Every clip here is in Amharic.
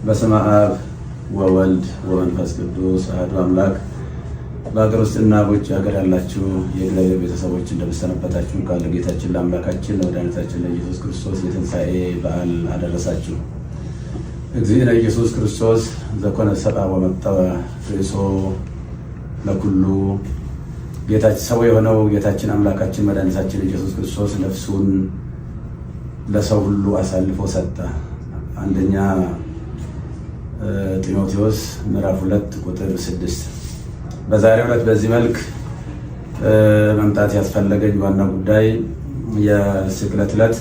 በስመ አብ ወወልድ ወመንፈስ ቅዱስ አሐዱ አምላክ። በአገር ውስጥና በውጭ ሀገር ያላችሁ የእግዚአብሔር ቤተሰቦች እንደምሰነበታችሁ ቃል ለጌታችን ለአምላካችን ለመድኃኒታችን ለኢየሱስ ክርስቶስ የትንሣኤ በዓል አደረሳችሁ። እግዚእነ ኢየሱስ ክርስቶስ ዘኮነ ሰብአ ወመጠወ ርእሶ ለኩሉ። ጌታችን ሰው የሆነው ጌታችን አምላካችን መድኃኒታችን ኢየሱስ ክርስቶስ ነፍሱን ለሰው ሁሉ አሳልፎ ሰጠ። አንደኛ ጢሞቴዎስ ምዕራፍ 2 ቁጥር 6። በዛሬው ዕለት በዚህ መልክ መምጣት ያስፈለገኝ ዋና ጉዳይ የስቅለት ዕለት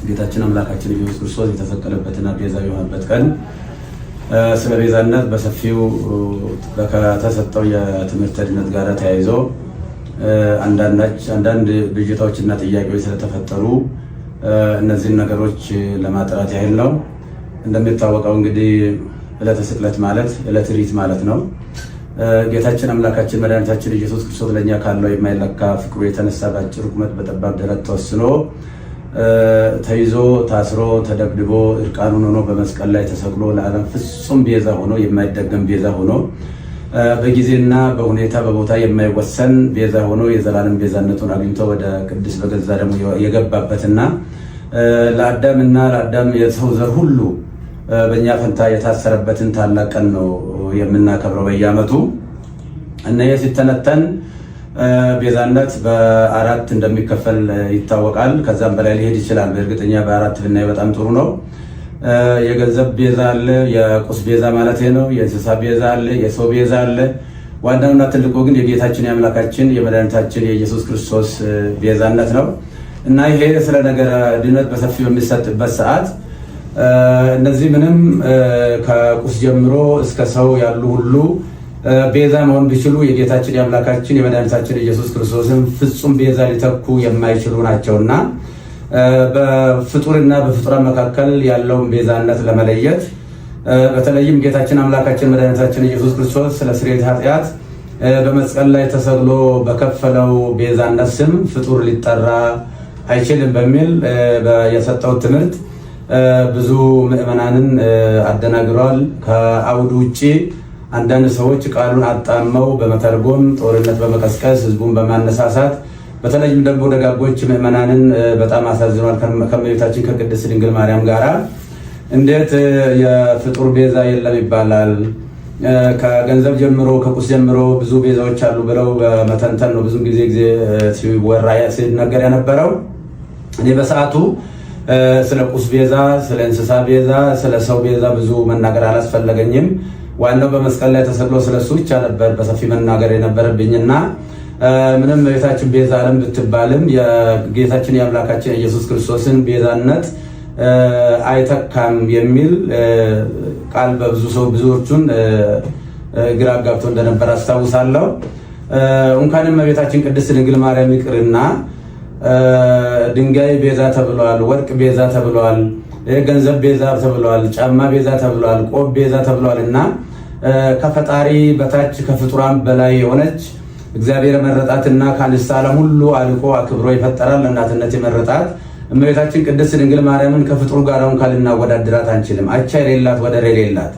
ጌታችን አምላካችን ኢየሱስ ክርስቶስ የተሰቀለበትና ቤዛ የሆነበት ቀን ስለ ቤዛነት በሰፊው ከተሰጠው የትምህርት ድነት ጋር ተያይዞ አንዳንድ ብዥታዎችና ጥያቄዎች ስለተፈጠሩ እነዚህን ነገሮች ለማጥራት ያህል ነው። እንደሚታወቀው እንግዲህ ዕለተ ስቅለት ማለት ዕለተ ሪት ማለት ነው። ጌታችን አምላካችን መድኃኒታችን ኢየሱስ ክርስቶስ ለእኛ ካለው የማይለካ ፍቅሩ የተነሳ በአጭር ቁመት በጠባብ ደረት ተወስኖ ተይዞ ታስሮ ተደብድቦ እርቃኑን ሆኖ በመስቀል ላይ ተሰቅሎ ለዓለም ፍጹም ቤዛ ሆኖ የማይደገም ቤዛ ሆኖ በጊዜና በሁኔታ በቦታ የማይወሰን ቤዛ ሆኖ የዘላለም ቤዛነቱን አግኝቶ ወደ ቅድስ በገዛ ደግሞ የገባበትና ለአዳምና ለአዳም የሰው ዘር ሁሉ በእኛ ፈንታ የታሰረበትን ታላቅ ቀን ነው የምናከብረው በየዓመቱ። እና ሲተነተን ቤዛነት በአራት እንደሚከፈል ይታወቃል። ከዛም በላይ ሊሄድ ይችላል። በእርግጠኛ በአራት ብናይ በጣም ጥሩ ነው። የገንዘብ ቤዛ አለ፣ የቁስ ቤዛ ማለት ነው። የእንስሳ ቤዛ አለ፣ የሰው ቤዛ አለ። ዋናውና ትልቁ ግን የጌታችን የአምላካችን የመድኃኒታችን የኢየሱስ ክርስቶስ ቤዛነት ነው። እና ይሄ ስለ ነገረ ድነት በሰፊው የሚሰጥበት ሰዓት እነዚህ ምንም ከቁስ ጀምሮ እስከ ሰው ያሉ ሁሉ ቤዛ መሆን ቢችሉ የጌታችን የአምላካችን የመድኃኒታችን ኢየሱስ ክርስቶስን ፍጹም ቤዛ ሊተኩ የማይችሉ ናቸውና በፍጡርና በፍጡራን መካከል ያለውን ቤዛነት ለመለየት በተለይም ጌታችን አምላካችን መድኃኒታችን ኢየሱስ ክርስቶስ ስለ ስርየት ኃጢአት በመስቀል ላይ ተሰቅሎ በከፈለው ቤዛነት ስም ፍጡር ሊጠራ አይችልም በሚል የሰጠው ትምህርት ብዙ ምዕመናንን አደናግሯል። ከአውዱ ውጪ አንዳንድ ሰዎች ቃሉን አጣመው በመተርጎም ጦርነት በመቀስቀስ ህዝቡን በማነሳሳት በተለይም ደግሞ ደጋጎች ምዕመናንን በጣም አሳዝኗል። ከእመቤታችን ከቅድስት ድንግል ማርያም ጋር እንዴት የፍጡር ቤዛ የለም ይባላል? ከገንዘብ ጀምሮ ከቁስ ጀምሮ ብዙ ቤዛዎች አሉ ብለው በመተንተን ነው ብዙ ጊዜ ሲወራ ሲነገር የነበረው። እኔ በሰዓቱ ስለ ቁስ ቤዛ፣ ስለ እንስሳ ቤዛ፣ ስለ ሰው ቤዛ ብዙ መናገር አላስፈለገኝም። ዋናው በመስቀል ላይ ተሰቅሎ ስለሱ ብቻ ነበር በሰፊ መናገር የነበረብኝና ምንም ቤታችን ቤዛ ዓለም ብትባልም የጌታችን የአምላካችን ኢየሱስ ክርስቶስን ቤዛነት አይተካም የሚል ቃል ብዙዎቹን ግራ ጋብቶ እንደነበር አስታውሳለሁ። እንኳንም ቤታችን ቅድስት ድንግል ማርያም ይቅርና ድንጋይ ቤዛ ተብሏል፣ ወርቅ ቤዛ ተብሏል፣ ገንዘብ ቤዛ ተብሏል፣ ጫማ ቤዛ ተብሏል፣ ቆብ ቤዛ ተብሏል። እና ከፈጣሪ በታች ከፍጡራን በላይ የሆነች እግዚአብሔር የመረጣትና ከአንስተ ዓለም ሁሉ አልቆ አክብሮ ይፈጠራል ለእናትነት የመረጣት እመቤታችን ቅድስት ድንግል ማርያምን ከፍጡር ጋር እንኳን ልናወዳድራት አንችልም። አቻ የሌላት ወደር የሌላት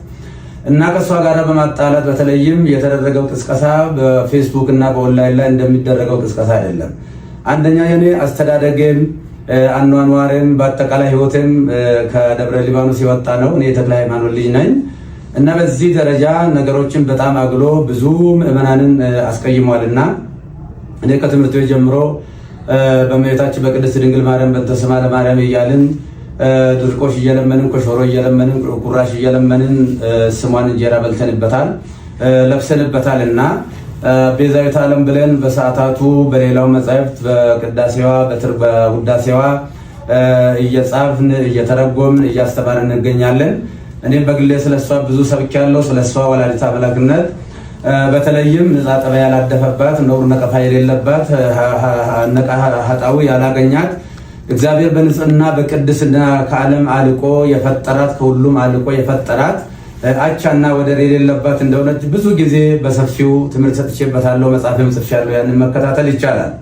እና ከእሷ ጋር በማጣላት በተለይም የተደረገው ቅስቀሳ በፌስቡክ እና በኦንላይን ላይ እንደሚደረገው ቅስቀሳ አይደለም። አንደኛ የኔ አስተዳደግም አኗኗርም በአጠቃላይ ህይወትም ከደብረ ሊባኖስ የወጣ ነው። እኔ የተክለ ሃይማኖት ልጅ ነኝ እና በዚህ ደረጃ ነገሮችን በጣም አግሎ ብዙ ምዕመናንን አስቀይሟልና እኔ ከትምህርት ቤት ጀምሮ በእመቤታችን በቅድስት ድንግል ማርያም በተሰማ ለማርያም እያልን ድርቆሽ እየለመንን ኮሾሮ እየለመንን ቁራሽ እየለመንን ስሟን እንጀራ በልተንበታል ለብሰንበታል። እና ቤዛዊተ ዓለም ብለን በሰዓታቱ በሌላው መጻሕፍት በቅዳሴዋ በውዳሴዋ እየጻፍን እየተረጎምን እያስተማርን እንገኛለን። እኔም በግሌ ስለሷ ብዙ ሰብኬያለሁ። ስለሷ ወላዲተ አምላክነት በተለይም ንጻ ጠባይ ያላደፈባት ነውር ነቀፋ የሌለባት ነቃ ኃጣዊ ያላገኛት እግዚአብሔር በንጽህና በቅድስና ከዓለም አልቆ የፈጠራት ከሁሉም አልቆ የፈጠራት አቻና ወደር የሌለባት እንደሆነች ብዙ ጊዜ በሰፊው ትምህርት ሰጥቼበታለሁ። መጽሐፍም ጽፌያለሁ። ያንን መከታተል ይቻላል።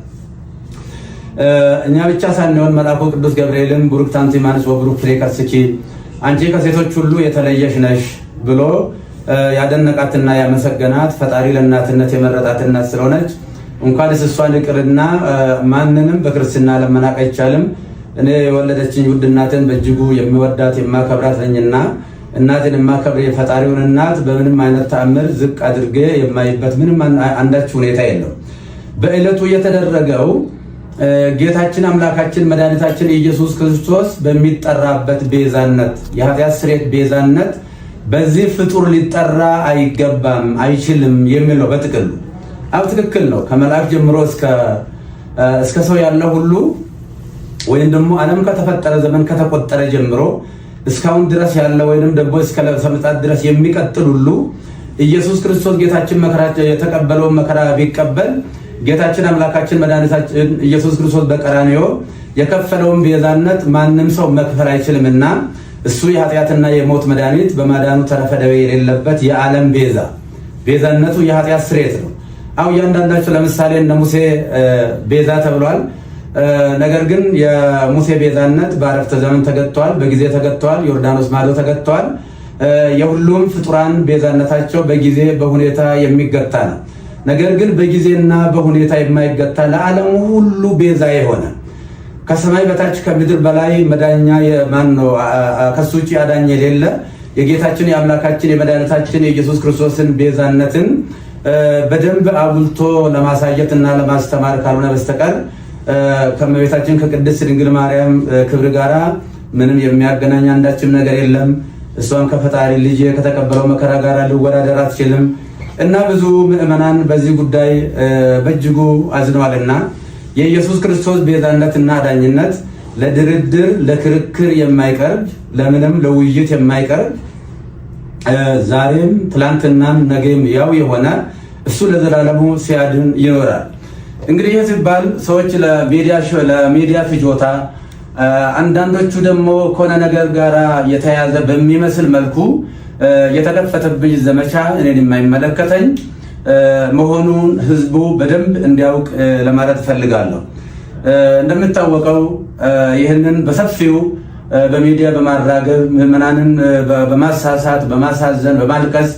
እኛ ብቻ ሳንሆን መልአኩ ቅዱስ ገብርኤልም ቡሩክ አንቲ እማንስ ወቡሩክ ፍሬ ከርስኪ አንቺ ከሴቶች ሁሉ የተለየሽ ነሽ ብሎ ያደነቃትና ያመሰገናት ፈጣሪ ለእናትነት የመረጣት እናት ስለሆነች እንኳንስ እሷን ይቅርና ማንንም በክርስትና ለመናቅ አይቻልም። እኔ የወለደችኝ ውድ እናትን በእጅጉ የሚወዳት የማከብራት ነኝና እናትን የማከብር የፈጣሪውን እናት በምንም አይነት ተአምር ዝቅ አድርጌ የማይበት ምንም አንዳች ሁኔታ የለው። በዕለቱ የተደረገው ጌታችን አምላካችን መድኃኒታችን ኢየሱስ ክርስቶስ በሚጠራበት ቤዛነት የኃጢአት ስርየት ቤዛነት በዚህ ፍጡር ሊጠራ አይገባም አይችልም የሚል ነው በጥቅሉ። አብ ትክክል ነው። ከመልአክ ጀምሮ እስከ ሰው ያለው ሁሉ ወይም ደግሞ ዓለም ከተፈጠረ ዘመን ከተቆጠረ ጀምሮ እስካሁን ድረስ ያለ ወይም ደግሞ እስከ ለሰምጣት ድረስ የሚቀጥል ሁሉ ኢየሱስ ክርስቶስ ጌታችን መከራ የተቀበለውን መከራ ቢቀበል ጌታችን አምላካችን መድኃኒታችን ኢየሱስ ክርስቶስ በቀራንዮ የከፈለውን ቤዛነት ማንም ሰው መክፈል አይችልምና እሱ የኃጢአትና የሞት መድኃኒት በማዳኑ ተረፈ ደዌ የሌለበት የዓለም ቤዛነቱ የኃጢአት ስርየት ነው። አው እያንዳንዳቸው ለምሳሌ እነ ሙሴ ቤዛ ተብሏል። ነገር ግን የሙሴ ቤዛነት በአረፍተ ዘመን ተገጥቷል፣ በጊዜ ተገጥቷል፣ ዮርዳኖስ ማዶ ተገጥቷል። የሁሉም ፍጡራን ቤዛነታቸው በጊዜ በሁኔታ የሚገታ ነው። ነገር ግን በጊዜና በሁኔታ የማይገታ ለዓለሙ ሁሉ ቤዛ የሆነ ከሰማይ በታች ከምድር በላይ መዳኛ የማን ነው? ከሱ ውጭ አዳኝ የሌለ የጌታችን የአምላካችን የመድኃኒታችን የኢየሱስ ክርስቶስን ቤዛነትን በደንብ አጉልቶ ለማሳየት እና ለማስተማር ካልሆነ በስተቀር ከእመቤታችን ከቅድስት ድንግል ማርያም ክብር ጋራ ምንም የሚያገናኝ አንዳችም ነገር የለም። እሷም ከፈጣሪ ልጅ ከተቀበለው መከራ ጋር ሊወዳደር አትችልም እና ብዙ ምዕመናን በዚህ ጉዳይ በእጅጉ አዝነዋልና የኢየሱስ ክርስቶስ ቤዛነትና አዳኝነት ለድርድር ለክርክር የማይቀርብ ለምንም ለውይይት የማይቀርብ ዛሬም ትላንትናም ነገም ያው የሆነ እሱ ለዘላለሙ ሲያድን ይኖራል። እንግዲህ ይህ ሲባል ሰዎች ለሚዲያ ፍጆታ አንዳንዶቹ ደግሞ ከሆነ ነገር ጋር የተያዘ በሚመስል መልኩ የተከፈተብኝ ዘመቻ እኔን የማይመለከተኝ መሆኑን ህዝቡ በደንብ እንዲያውቅ ለማለት እፈልጋለሁ። እንደሚታወቀው ይህንን በሰፊው በሚዲያ በማራገብ ምዕመናንን በማሳሳት በማሳዘን በማልቀስ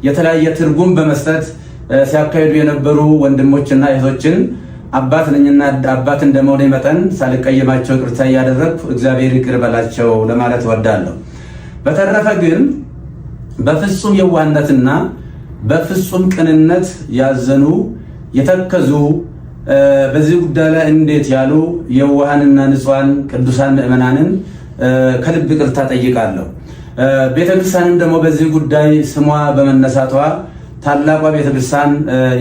የተለያየ ትርጉም በመስጠት ሲያካሂዱ የነበሩ ወንድሞችና እህቶችን አባት ነኝና አባት እንደመሆኔ መጠን ሳልቀየማቸው ይቅርታ እያደረግኩ እግዚአብሔር ይቅር በላቸው ለማለት እወዳለሁ። በተረፈ ግን በፍጹም የዋህነትና በፍጹም ቅንነት ያዘኑ የተከዙ በዚህ ጉዳይ ላይ እንዴት ያሉ የዋሃንና ንጹሃን ቅዱሳን ምዕመናንን ከልብ ይቅርታ ጠይቃለሁ። ቤተክርስቲያንም ደግሞ በዚህ ጉዳይ ስሟ በመነሳቷ ታላቋ ቤተክርስቲያን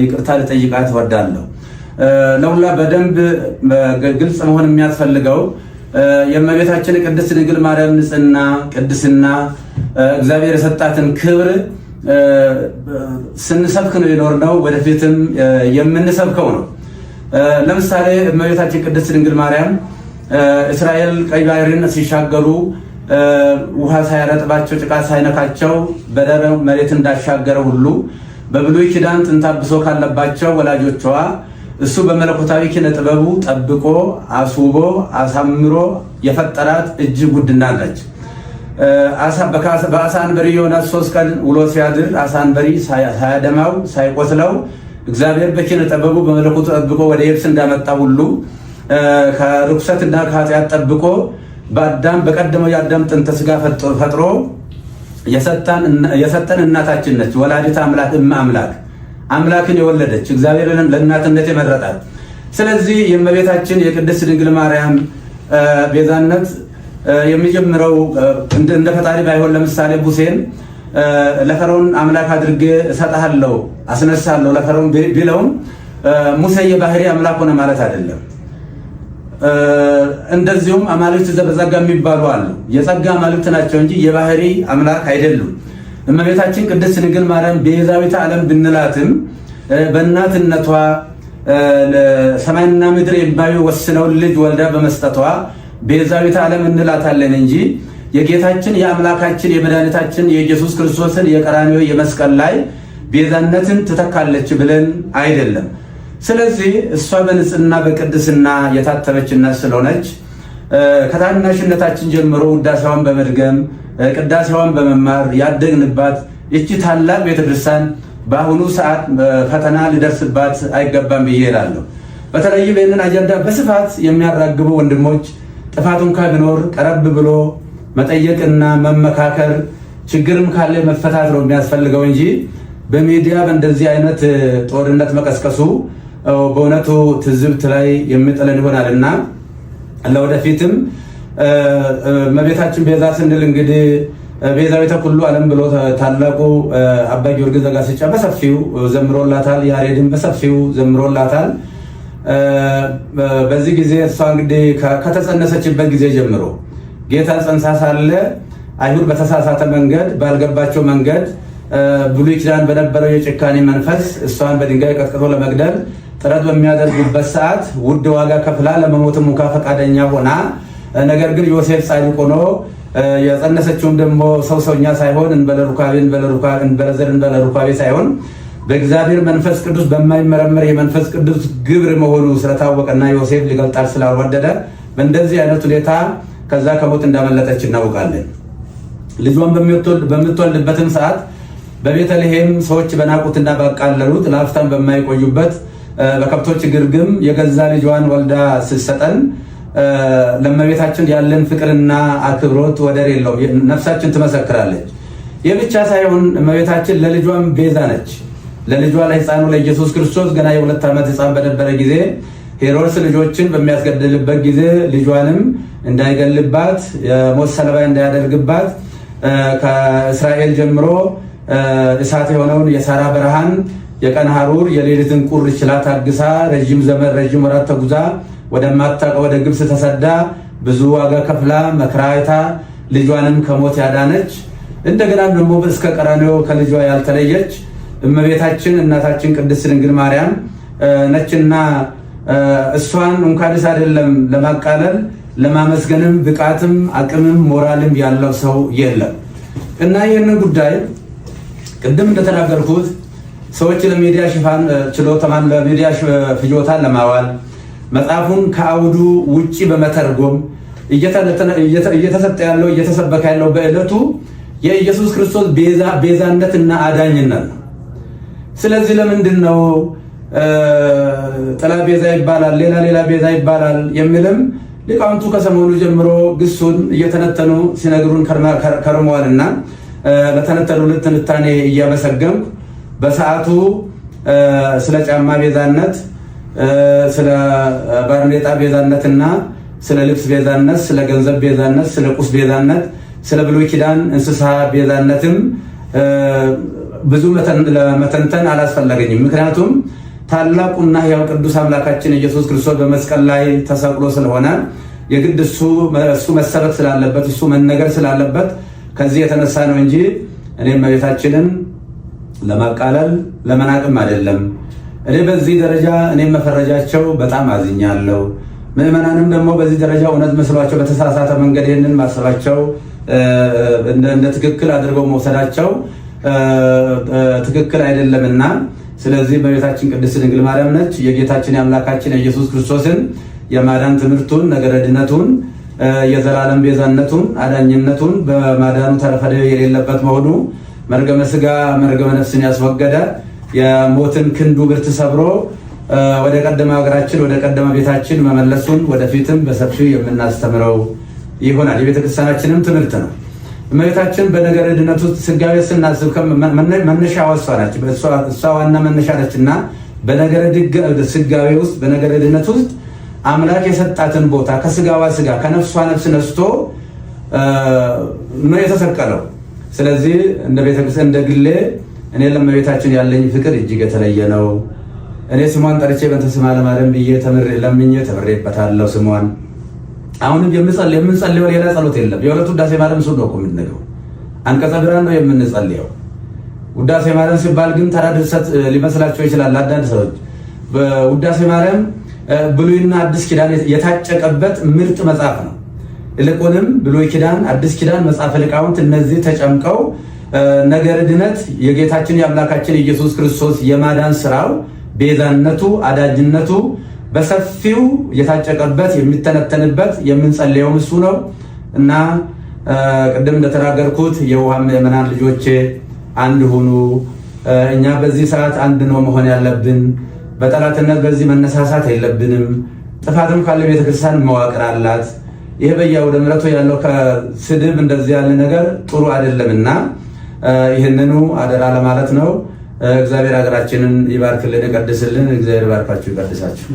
ይቅርታ ልጠይቃት እወዳለሁ። ለሁላ በደንብ ግልጽ መሆን የሚያስፈልገው የእመቤታችን ቅድስት ድንግል ማርያም ንጽሕና ቅድስና እግዚአብሔር የሰጣትን ክብር ስንሰብክ ነው የኖርነው፣ ወደፊትም የምንሰብከው ነው። ለምሳሌ እመቤታችን ቅድስት ድንግል ማርያም እስራኤል ቀይ ባህርን ሲሻገሩ ውሃ ሳያረጥባቸው ጭቃ ሳይነካቸው በደረቅ መሬት እንዳሻገረ ሁሉ በብሉይ ኪዳን ጥንተ አብሶ ካለባቸው ወላጆቿ እሱ በመለኮታዊ ኪነ ጥበቡ ጠብቆ አስውቦ አሳምሮ የፈጠራት እጅግ ውድ እናት ነች። በአሳ አንበሪ ዮናስ 3 ቀን ውሎ ሲያድር አሳ አንበሪ ሳያደማው ሳይቆስለው እግዚአብሔር በኪነ ጥበቡ በመለኮቱ ጠብቆ ወደ የብስ እንዳመጣ ሁሉ ከርኩሰትና ከኃጢአት ጠብቆ በአዳም በቀደመው የአዳም ጥንተ ስጋ ፈጥሮ የሰጠን እናታችን ነች። ወላዲተ አምላክ አምላክ አምላክን የወለደች እግዚአብሔር ለእናትነት የመረጣት። ስለዚህ የእመቤታችን የቅድስት ድንግል ማርያም ቤዛነት የሚጀምረው እንደ ፈጣሪ ባይሆን ለምሳሌ ሙሴን ለፈርዖን አምላክ አድርጌ እሰጥሃለሁ አስነሳለሁ ለፈርዖን ቢለውም ሙሴ የባህሪ አምላክ ሆነ ማለት አይደለም። እንደዚሁም አማልክት ዘበጸጋ የሚባሉ አሉ። የጸጋ አማልክት ናቸው እንጂ የባህሪ አምላክ አይደሉም። እመቤታችን ቅድስት ድንግል ማርያም ቤዛዊተ ዓለም ብንላትም በእናትነቷ ሰማይና ምድር የማይወስነውን ልጅ ወልዳ በመስጠቷ ቤዛዊተ ዓለም እንላታለን እንጂ የጌታችን የአምላካችን የመድኃኒታችን የኢየሱስ ክርስቶስን የቀራንዮ የመስቀል ላይ ቤዛነትን ትተካለች ብለን አይደለም። ስለዚህ እሷ በንጽህና በቅድስና የታተመች እናት ስለሆነች ከታናሽነታችን ጀምሮ ውዳሴዋን በመድገም ቅዳሴዋን በመማር ያደግንባት ይቺ ታላቅ ቤተክርስቲያን በአሁኑ ሰዓት ፈተና ሊደርስባት አይገባም ብዬ እላለሁ። በተለይም ይህንን አጀንዳ በስፋት የሚያራግቡ ወንድሞች ጥፋቱን ቢኖር ቀረብ ብሎ መጠየቅና መመካከር፣ ችግርም ካለ መፈታት ነው የሚያስፈልገው እንጂ በሚዲያ በእንደዚህ አይነት ጦርነት መቀስቀሱ በእውነቱ ትዝብት ላይ የሚጥለን ይሆናልና ለወደፊትም እመቤታችን ቤዛ ስንል እንግዲህ ቤዛዊተ ኩሉ ዓለም ብሎ ታላቁ አባ ጊዮርጊስ ዘጋስጫ በሰፊው ዘምሮላታል። ያሬድን በሰፊው ዘምሮላታል። በዚህ ጊዜ እሷ እንግዲህ ከተጸነሰችበት ጊዜ ጀምሮ ጌታ ጸንሳ ሳለ አይሁድ በተሳሳተ መንገድ ባልገባቸው መንገድ ብሉይ ኪዳን በነበረው የጭካኔ መንፈስ እሷን በድንጋይ ቀጥቅጦ ለመግደል ጥረት በሚያደርጉበት ሰዓት ውድ ዋጋ ከፍላ ለመሞትም እንኳ ፈቃደኛ ሆና ነገር ግን ዮሴፍ ጻድቅ ሆኖ የጸነሰችውም ደግሞ ሰውኛ ሳይሆን እንበለ ሩካቤ ሳይሆን በእግዚአብሔር መንፈስ ቅዱስ በማይመረመር የመንፈስ ቅዱስ ግብር መሆኑ ስለታወቀና ዮሴፍ ሊገልጣል ስላልወደደ በእንደዚህ አይነት ሁኔታ ከዛ ከሞት እንዳመለጠች እናውቃለን። ልጇን በምትወልድበትም ሰዓት በቤተልሔም ሰዎች በናቁትና ባቃለሉት ለአፍታም በማይቆዩበት በከብቶች ግርግም የገዛ ልጇን ወልዳ ስትሰጠን ለእመቤታችን ያለን ፍቅርና አክብሮት ወደር የለውም። ነፍሳችን ትመሰክራለች። ይህ ብቻ ሳይሆን እመቤታችን ለልጇም ቤዛ ነች። ለልጇ ለሕፃኑ ለኢየሱስ ክርስቶስ ገና የ2 ዓመት ሕፃን በነበረ ጊዜ ሄሮድስ ልጆችን በሚያስገድልበት ጊዜ ልጇንም እንዳይገልባት የሞት ሰለባ እንዳያደርግባት ከእስራኤል ጀምሮ እሳት የሆነውን የሳራ በረሃን የቀን ሐሩር የሌሊትን ቁር ችላ ታግሳ ረጅም ወራት ተጉዛ ወደማታውቀው ወደ ግብፅ ተሰዳ ብዙ ዋጋ ከፍላ መከራ አይታ ልጇንም ከሞት ያዳነች እንደገና ደግሞ እስከ ቀራንዮ ከልጇ ያልተለየች እመቤታችን እናታችን ቅድስት ድንግል ማርያም ነችና እሷን እንኳንስ አይደለም ለማቃለል ለማመስገንም ብቃትም አቅምም ሞራልም ያለው ሰው የለም እና ይህንን ጉዳይ ቅድም እንደተናገርኩት ሰዎች ለሚዲያ ሽፋን ችሎታን ለሚዲያ ፍጆታን ለማዋል መጽሐፉን ከአውዱ ውጪ በመተርጎም እየተሰጠ ያለው እየተሰበከ ያለው በዕለቱ የኢየሱስ ክርስቶስ ቤዛነትና አዳኝነት ነው። ስለዚህ ለምንድን ነው ጥላ ቤዛ ይባላል፣ ሌላ ቤዛ ይባላል የሚልም ሊቃውንቱ ከሰሞኑ ጀምሮ ግሱን እየተነተኑ ሲነግሩን ከርመዋልና ለተነተኑ ትንታኔ እያመሰገንኩ በሰዓቱ ስለ ጫማ ቤዛነት፣ ስለ ባርኔጣ ቤዛነትና ስለ ልብስ ቤዛነት፣ ስለ ገንዘብ ቤዛነት፣ ስለ ቁስ ቤዛነት፣ ስለ ብሉይ ኪዳን እንስሳ ቤዛነትም ብዙ ለመተንተን አላስፈለገኝም። ምክንያቱም ታላቁና ሕያው ቅዱስ አምላካችን ኢየሱስ ክርስቶስ በመስቀል ላይ ተሰቅሎ ስለሆነ የግድ እሱ መሰበክ ስላለበት እሱ መነገር ስላለበት ከዚህ የተነሳ ነው እንጂ እኔም እመቤታችንን ለማቃለል ለመናቅም አይደለም። እኔ በዚህ ደረጃ እኔም መፈረጃቸው በጣም አዝኛለሁ። ምዕመናንም ደግሞ በዚህ ደረጃ እውነት መስሏቸው በተሳሳተ መንገድ ይህንን ማሰባቸው እንደ ትክክል አድርገው መውሰዳቸው ትክክል አይደለምና ስለዚህ እመቤታችን ቅድስት ድንግል ማርያም ነች የጌታችን የአምላካችን የኢየሱስ ክርስቶስን የማዳን ትምህርቱን ነገረ ድነቱን የዘላለም ቤዛነቱን አዳኝነቱን በማዳኑ ተረፈደ የሌለበት መሆኑ መርገመ ሥጋ መርገመ ነፍስን ያስወገደ የሞትን ክንዱ ብርት ሰብሮ ወደ ቀደመ ሀገራችን ወደ ቀደመ ቤታችን መመለሱን ወደፊትም በሰፊው የምናስተምረው ይሆናል። የቤተክርስቲያናችንም ትምህርት ነው። እመቤታችን በነገረ ድነት ውስጥ ስጋዌ ስናስብ መነሻ እሷ ናች። እሷ ዋና መነሻ ነችና በነገረ ስጋዌ ውስጥ በነገረ ድነት ውስጥ አምላክ የሰጣትን ቦታ ከስጋዋ ስጋ ከነፍሷ ነፍስ ነስቶ ነው የተሰቀለው። ስለዚህ እንደ ቤተክርስቲያን እንደ ግሌ እኔ ለእመቤታችን ያለኝ ፍቅር እጅግ የተለየ ነው። እኔ ስሟን ጠርቼ በእንተ ስማ ለማርያም ብዬ ለምኜ ተምሬበታለሁ ስሟን። አሁንም የምንጸልየው ሌላ ጸሎት የለም። የሁለቱ ውዳሴ ማርያም እሱን ነው እኮ የምንነግረው። አንቀጸ ብርሃን ነው የምንጸልየው። ውዳሴ ማርያም ሲባል ግን ተራ ድርሰት ሊመስላቸው ይችላል አንዳንድ ሰዎች። በውዳሴ ማርያም ብሉይና አዲስ ኪዳን የታጨቀበት ምርጥ መጽሐፍ ነው። ይልቁንም ብሉይ ኪዳን፣ አዲስ ኪዳን፣ መጽሐፈ ሊቃውንት እነዚህ ተጨምቀው ነገረ ድነት የጌታችን የአምላካችን ኢየሱስ ክርስቶስ የማዳን ስራው ቤዛነቱ፣ አዳጅነቱ በሰፊው እየታጨቀበት የሚተነተንበት የምንጸልየው እሱ ነው እና ቅድም እንደተናገርኩት የውሃ ምዕመናን ልጆቼ አንድ ሁኑ። እኛ በዚህ ሰዓት አንድ ነው መሆን ያለብን። በጠላትነት በዚህ መነሳሳት የለብንም። ጥፋትም ካለ ቤተክርስቲያን መዋቅር አላት። ይሄ በየአውደ ምሕረቱ ያለው ከስድብ እንደዚህ ያለ ነገር ጥሩ አይደለምና ይህንኑ አደራ ለማለት ነው። እግዚአብሔር ሀገራችንን ይባርክልን፣ ይቀድስልን። እግዚአብሔር ይባርካችሁ፣ ይቀድሳችሁ።